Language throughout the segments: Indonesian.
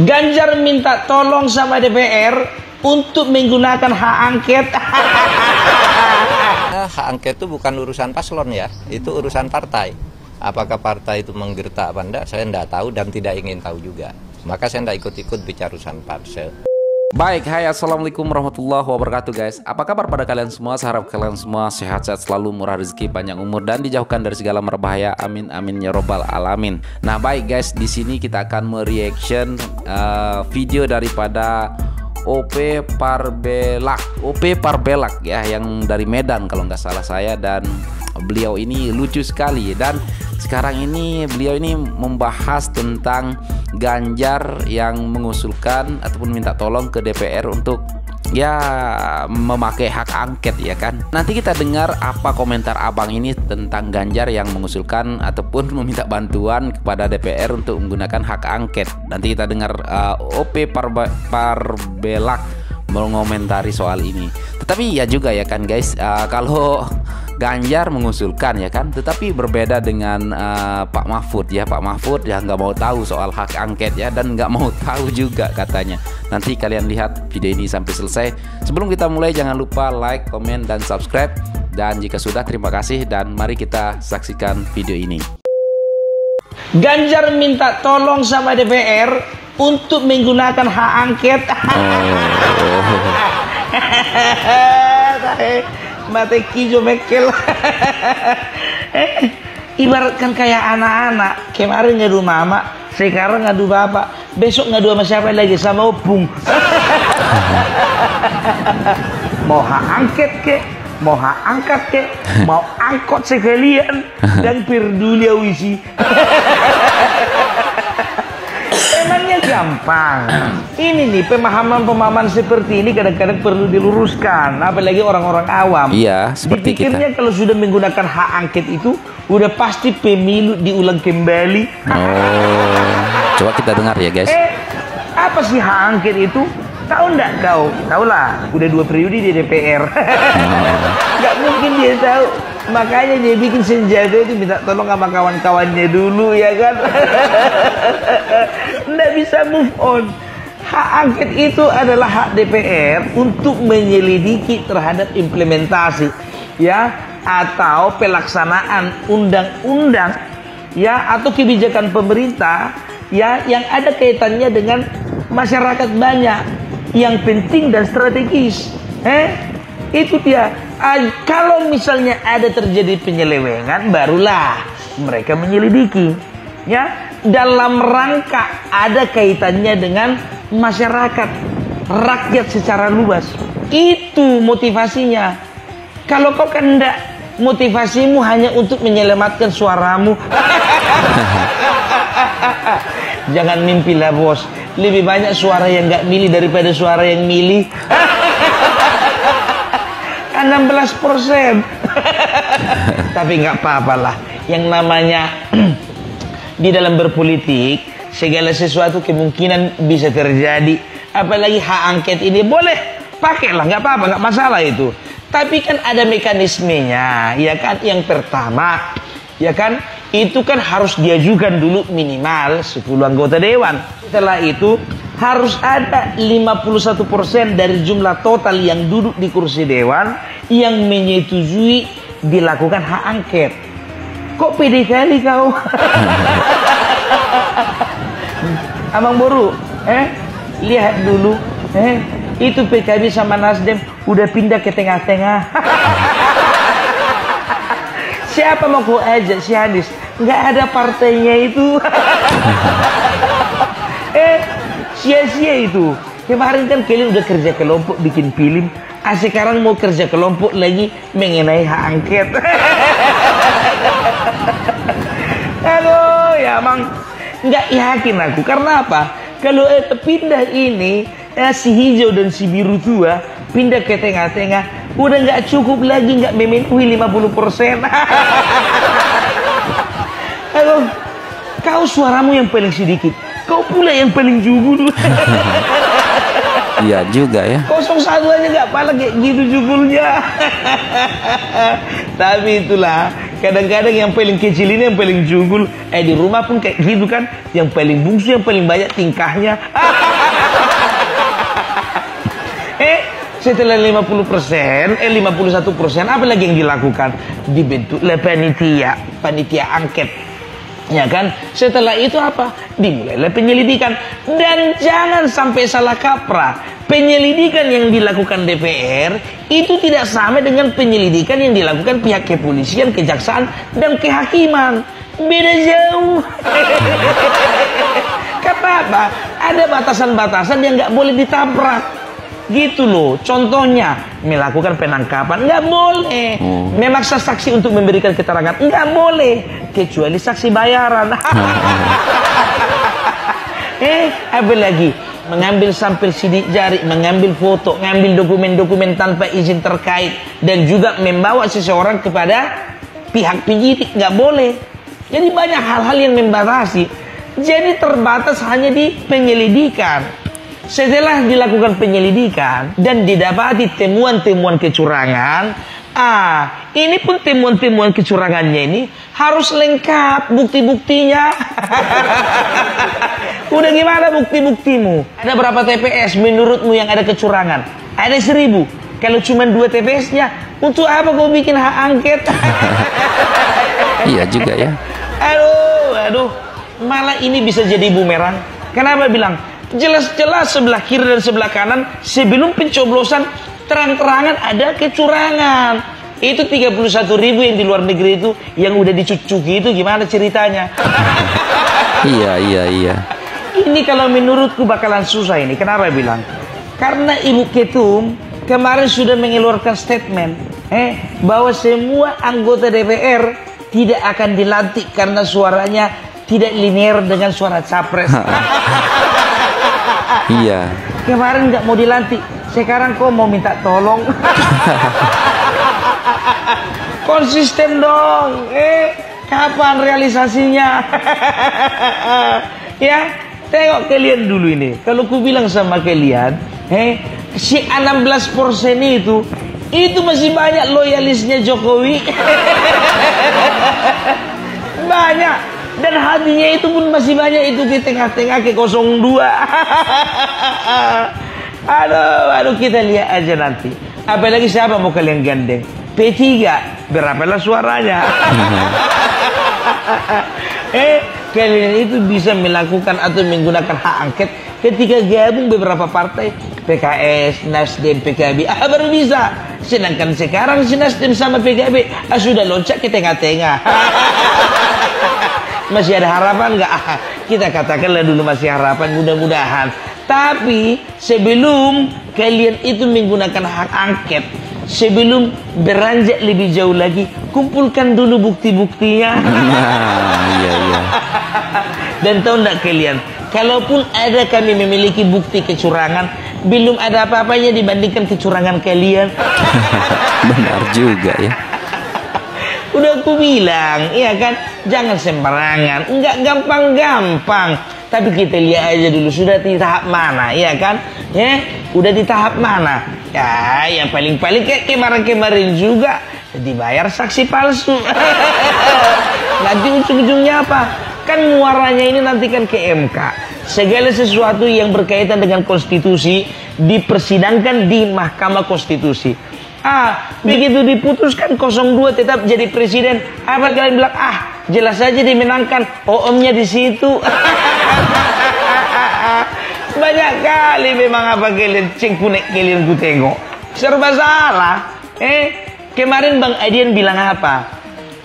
Ganjar minta tolong sama DPR untuk menggunakan hak angket. Hak angket itu bukan urusan paslon ya, itu urusan partai. Apakah partai itu menggertak apa enggak, saya enggak tahu dan tidak ingin tahu juga. Maka saya enggak ikut-ikut bicara urusan parsel. Baik, hai, assalamualaikum warahmatullahi wabarakatuh guys. Apa kabar pada kalian semua? Saya harap kalian semua sehat-sehat selalu, murah rezeki, panjang umur, dan dijauhkan dari segala berbahaya. Amin amin ya robbal alamin. Nah baik guys, di sini kita akan mereaction video daripada OP Parbelak ya, yang dari Medan kalau nggak salah saya, dan beliau ini lucu sekali. Dan sekarang ini beliau ini membahas tentang Ganjar yang mengusulkan ataupun minta tolong ke DPR untuk ya memakai hak angket ya kan. Nanti kita dengar apa komentar abang ini tentang Ganjar yang mengusulkan ataupun meminta bantuan kepada DPR untuk menggunakan hak angket. Nanti kita dengar OP Parbelak mengomentari soal ini. Tetapi ya juga ya kan guys, kalau Ganjar mengusulkan ya kan, tetapi berbeda dengan Pak Mahfud ya. Pak Mahfud ya nggak mau tahu soal hak angket ya, dan nggak mau tahu juga katanya. Nanti kalian lihat video ini sampai selesai. Sebelum kita mulai, jangan lupa like, komen, dan subscribe. Dan jika sudah, terima kasih, dan mari kita saksikan video ini. Ganjar minta tolong sama DPR untuk menggunakan hak angket. Mata kijo mekel. Ibaratkan kayak anak-anak, kemarin ngadu mama, sekarang ngadu bapak, besok ngadu sama siapa lagi? Sama opung. Mau hak angket ke, mau hak angkat ke, mau angkot sekalian, dan peduli wisi. Emangnya gampang. Ini nih, pemahaman seperti ini kadang-kadang perlu diluruskan, apalagi orang-orang awam. Iya, seperti dipikirnya kita. Kalau sudah menggunakan hak angket itu udah pasti pemilu diulang kembali. Coba kita dengar ya guys. Apa sih hak angket itu? Tahu enggak kau? Tahu lah, udah 2 periode di DPR. Nggak mungkin dia tahu. Makanya dia bikin senjata itu minta tolong sama kawan-kawannya dulu ya kan. Nggak bisa move on. Hak angket itu adalah hak DPR untuk menyelidiki terhadap implementasi ya, atau pelaksanaan undang-undang ya, atau kebijakan pemerintah ya, yang ada kaitannya dengan masyarakat banyak, yang penting dan strategis. Itu dia. Kalau misalnya ada terjadi penyelewengan, barulah mereka menyelidiki ya, dalam rangka ada kaitannya dengan masyarakat, rakyat secara luas. Itu motivasinya. Kalau kau kan enggak, motivasimu hanya untuk menyelamatkan suaramu. Jangan mimpilah bos, lebih banyak suara yang nggak milih daripada suara yang milih. 16%. Tapi nggak apa-apalah. Yang namanya di dalam berpolitik, segala sesuatu kemungkinan bisa terjadi. Apalagi hak angket ini, boleh pakailah, nggak apa-apa, nggak masalah itu. Tapi kan ada mekanismenya, ya kan? Yang pertama, ya kan, itu kan harus diajukan dulu minimal 10 anggota dewan. Setelah itu harus ada 51% dari jumlah total yang duduk di kursi dewan yang menyetujui dilakukan hak angket. Kok pede kali kau? Abang Boru, lihat dulu, itu PKB sama Nasdem udah pindah ke tengah-tengah. Siapa mau kau ajak si Hadis? Nggak ada partainya itu. Sia-sia itu. Kemarin kan kalian udah kerja kelompok bikin film, sekarang mau kerja kelompok lagi mengenai hak angket. Aduh ya Bang, nggak yakin aku. Karena apa? Kalau pindah ini, si hijau dan si biru tua pindah ke tengah-tengah, udah nggak cukup lagi, nggak memenuhi 50%. Aduh, kau suaramu yang paling sedikit, kau pula yang paling jugul. Iya juga ya. 01 aja nggak pala kayak gitu jugulnya. Tapi itulah, Kadang-kadang yang paling kecil ini yang paling jugul. Di rumah pun kayak gitu kan. Yang paling bungsu, yang paling banyak tingkahnya. Setelah 50%, 51%, apa lagi yang dilakukan? Dibentuklah panitia angket. Ya kan? Setelah itu apa? Dimulailah penyelidikan. Dan jangan sampai salah kaprah. Penyelidikan yang dilakukan DPR itu tidak sama dengan penyelidikan yang dilakukan pihak kepolisian, kejaksaan, dan kehakiman. Beda jauh. Kenapa? Ada batasan-batasan yang nggak boleh ditabrak. Gitu loh. Contohnya melakukan penangkapan nggak boleh. Memaksa saksi untuk memberikan keterangan nggak boleh, kecuali saksi bayaran. Apa lagi? Mengambil sampel sidik jari, mengambil foto, mengambil dokumen-dokumen tanpa izin terkait, dan juga membawa seseorang kepada pihak penyidik nggak boleh. Jadi banyak hal-hal yang membatasi. Jadi terbatas hanya di penyelidikan. Setelah dilakukan penyelidikan dan didapati temuan-temuan kecurangan, ini pun temuan-temuan kecurangannya ini harus lengkap bukti-buktinya. Udah gimana bukti-buktimu? Ada berapa TPS menurutmu yang ada kecurangan? Ada 1000. Kalau cuma 2 TPS-nya, untuk apa kau bikin hak angket? Iya juga ya. Aduh. Malah ini bisa jadi bumerang. Kenapa bilang? Jelas-jelas sebelah kiri dan sebelah kanan sebelum pencoblosan terang-terangan ada kecurangan. Itu 31.000 yang di luar negeri itu yang udah dicucuki itu gimana ceritanya? Iya. Ini kalau menurutku bakalan susah ini. Kenapa bilang? Karena Ibu Ketum kemarin sudah mengeluarkan statement bahwa semua anggota DPR tidak akan dilantik karena suaranya tidak linear dengan suara capres. Iya. Kemarin nggak mau dilantik, sekarang kok mau minta tolong? Konsisten dong. Kapan realisasinya? Ya, tengok kalian dulu ini. Kalau ku bilang sama kalian, si 16% itu masih banyak loyalisnya Jokowi. Banyak. Dan hatinya itu pun masih banyak itu ke tengah-tengah ke 02. Aduh, kita lihat aja nanti. Apalagi siapa mau kalian gandeng? P3, berapalah suaranya? Kalian itu bisa melakukan atau menggunakan hak angket ketika gabung beberapa partai, PKS, Nasdem, PKB, baru bisa. Sedangkan sekarang si Nasdem sama PKB sudah loncat ke tengah-tengah. Masih ada harapan nggak? Kita katakanlah dulu masih harapan, mudah-mudahan. Tapi sebelum kalian itu menggunakan hak angket, sebelum beranjak lebih jauh lagi, kumpulkan dulu bukti-buktinya. Iya. Dan tahu nggak kalian, kalaupun ada kami memiliki bukti kecurangan, belum ada apa-apanya dibandingkan kecurangan kalian. Benar juga ya. Udah aku bilang, iya kan, jangan sembarangan, enggak gampang-gampang. Tapi kita lihat aja dulu sudah di tahap mana, iya kan? Udah di tahap mana? Ya, yang paling-paling kayak kemarin-kemarin juga dibayar saksi palsu. Nanti ujung-ujungnya apa? Kan muaranya ini nanti kan ke MK. Segala sesuatu yang berkaitan dengan konstitusi dipersidangkan di Mahkamah Konstitusi. Begitu diputuskan 02 tetap jadi presiden, apa kalian bilang? Jelas saja dimenangkan, OOM-nya di situ. Banyak kali memang apa kalian cengkunek kalian ku tengok. Serba salah. Kemarin Bang Adian bilang apa?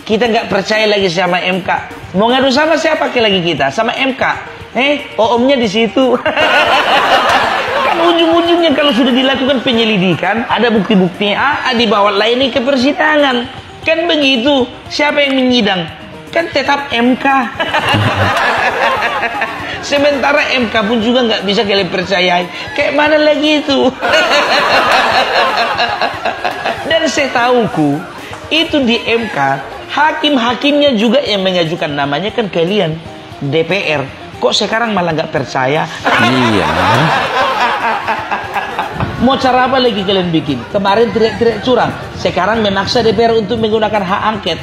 Kita nggak percaya lagi sama MK. Mau ngadu sama siapa lagi kita? Sama MK. OOM-nya di situ. Ujung-ujungnya kalau sudah dilakukan penyelidikan, ada bukti-buktinya, dibawa lagi ke persidangan. Kan begitu. Siapa yang menyidang? Kan tetap MK. Sementara MK pun juga nggak bisa kalian percayai. Kayak mana lagi itu? Dan setahuku, itu di MK, hakim-hakimnya juga yang mengajukan namanya kan kalian, DPR. Kok sekarang malah nggak percaya? Iya. Mau cara apa lagi kalian bikin? Kemarin teriak-teriak curang, sekarang memaksa DPR untuk menggunakan hak angket.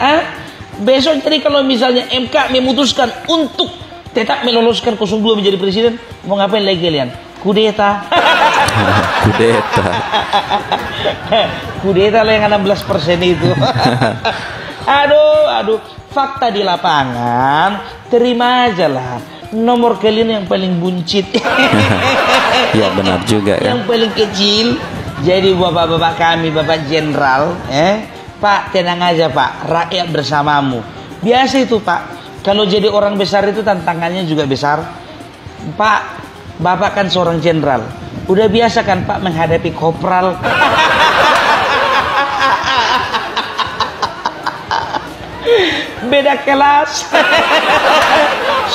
Besok jadi kalau misalnya MK memutuskan untuk tetap meloloskan 02 menjadi presiden, mau ngapain lagi kalian? Kudeta. Kudeta. Kudeta lah yang 16% itu. Aduh, fakta di lapangan, terima aja lah. Nomor kalian yang paling buncit. Ya benar juga ya. Yang paling kecil. Jadi bapak-bapak kami, Bapak Jenderal, Pak tenang aja Pak, rakyat bersamamu. Biasa itu Pak, kalau jadi orang besar itu tantangannya juga besar. Pak, Bapak kan seorang jenderal, udah biasa kan Pak menghadapi kopral. Beda kelas.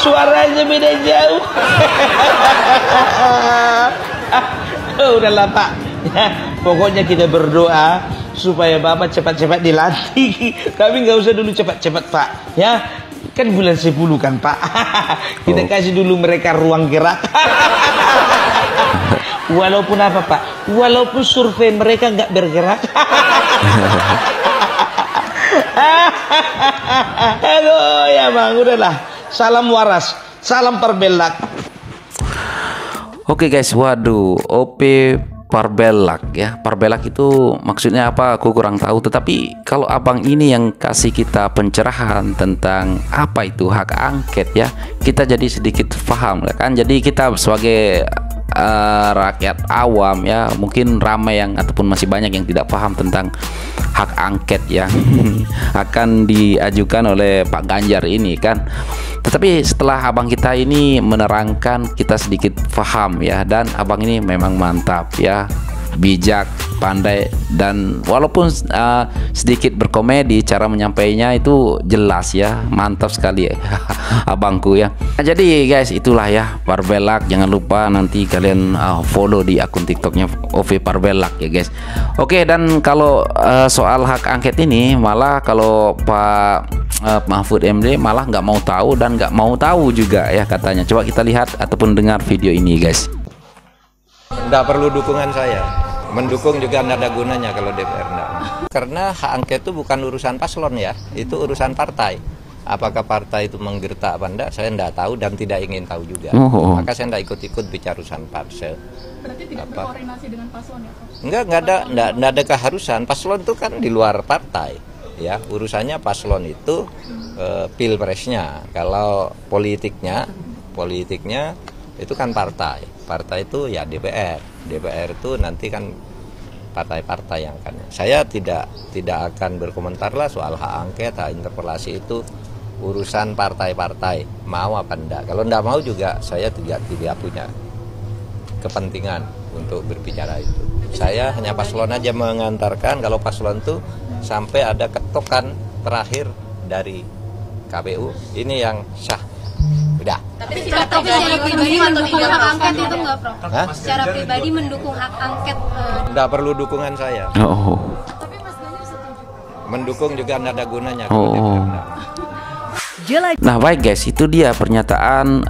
Suaranya beda jauh. Udahlah Pak, pokoknya kita berdoa supaya Bapak cepat-cepat dilantik. Tapi nggak usah dulu cepat-cepat Pak, ya kan bulan 10 kan Pak. Kita kasih dulu mereka ruang gerak. Walaupun apa Pak, walaupun survei mereka nggak bergerak. Aduh ya Bang, udahlah. Salam waras, salam perbelak. Oke guys, waduh, OP Parbelak ya. Parbelak itu maksudnya apa aku kurang tahu, tetapi kalau abang ini yang kasih kita pencerahan tentang apa itu hak angket ya, kita jadi sedikit paham kan. Jadi kita sebagai rakyat awam ya, mungkin ramai yang ataupun masih banyak yang tidak paham tentang hak angket yang akan diajukan oleh Pak Ganjar ini kan. Tetapi setelah abang kita ini menerangkan, kita sedikit paham ya, dan abang ini memang mantap ya, bijak, pandai, dan walaupun sedikit berkomedi cara menyampaikannya itu jelas ya, mantap sekali ya abangku ya. Nah, jadi guys, itulah ya Parbelak. Jangan lupa nanti kalian follow di akun TikToknya OV Parbelak ya guys. Oke, dan kalau soal hak angket ini malah kalau Pak Mahfud MD malah nggak mau tahu dan nggak mau tahu juga ya katanya. Coba kita lihat ataupun dengar video ini guys. Nggak perlu dukungan saya. Mendukung juga nggak ada gunanya kalau DPR enggak. Karena hak angket itu bukan urusan paslon ya, itu urusan partai. Apakah partai itu menggertak apa enggak, saya enggak tahu dan tidak ingin tahu juga. Maka saya enggak ikut-ikut bicara urusan parsel. Berarti tidak berkoordinasi dengan paslon ya Pak? Enggak ada keharusan. Paslon itu kan di luar partai. Ya, urusannya paslon itu pilpresnya. Kalau politiknya itu kan partai. Partai itu ya DPR. DPR itu nanti kan partai-partai yang akan. Saya tidak akan berkomentar lah soal hak angket, hak interpelasi itu urusan partai-partai. Mau apa enggak? Kalau enggak mau juga saya tidak punya kepentingan untuk berbicara itu. Saya hanya paslon aja mengantarkan. Kalau paslon itu sampai ada ketokan terakhir dari KPU, ini yang sah. Udah. Tapi secara pribadi mendukung hak angket itu enggak, Prof? Secara pribadi mendukung hak angket. Enggak perlu dukungan saya. Tapi Mas Ganjar setuju. Mendukung juga enggak ada gunanya. Nah baik guys, itu dia pernyataan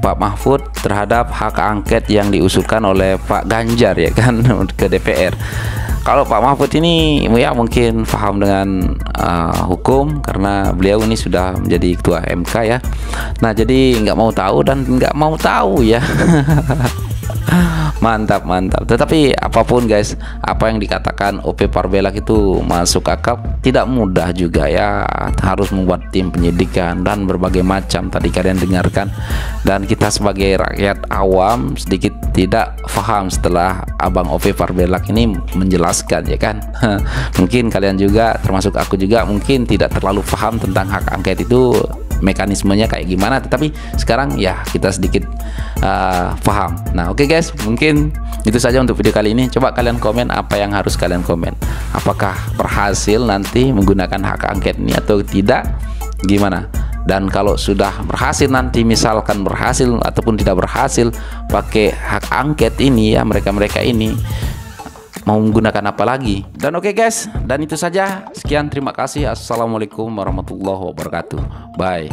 Pak Mahfud terhadap hak angket yang diusulkan oleh Pak Ganjar ya kan ke DPR. Kalau Pak Mahfud ini ya mungkin paham dengan hukum karena beliau ini sudah menjadi ketua MK ya. Nah jadi nggak mau tahu dan nggak mau tahu ya. Mantap. Tetapi apapun guys, apa yang dikatakan OP Parbelak itu masuk akal. Tidak mudah juga ya, harus membuat tim penyidikan dan berbagai macam tadi kalian dengarkan. Dan kita sebagai rakyat awam sedikit tidak paham setelah abang OP Parbelak ini menjelaskan ya kan. Mungkin kalian juga termasuk aku juga mungkin tidak terlalu paham tentang hak angket itu mekanismenya kayak gimana, tetapi sekarang ya kita sedikit paham. Nah oke guys, mungkin itu saja untuk video kali ini. Coba kalian komen apa yang harus kalian komen, apakah berhasil nanti menggunakan hak angket ini atau tidak, gimana. Dan kalau sudah berhasil nanti, misalkan berhasil ataupun tidak berhasil pakai hak angket ini ya, mereka ini mau menggunakan apa lagi. Dan oke guys, dan itu saja. Sekian, terima kasih. Assalamualaikum warahmatullahi wabarakatuh. Bye.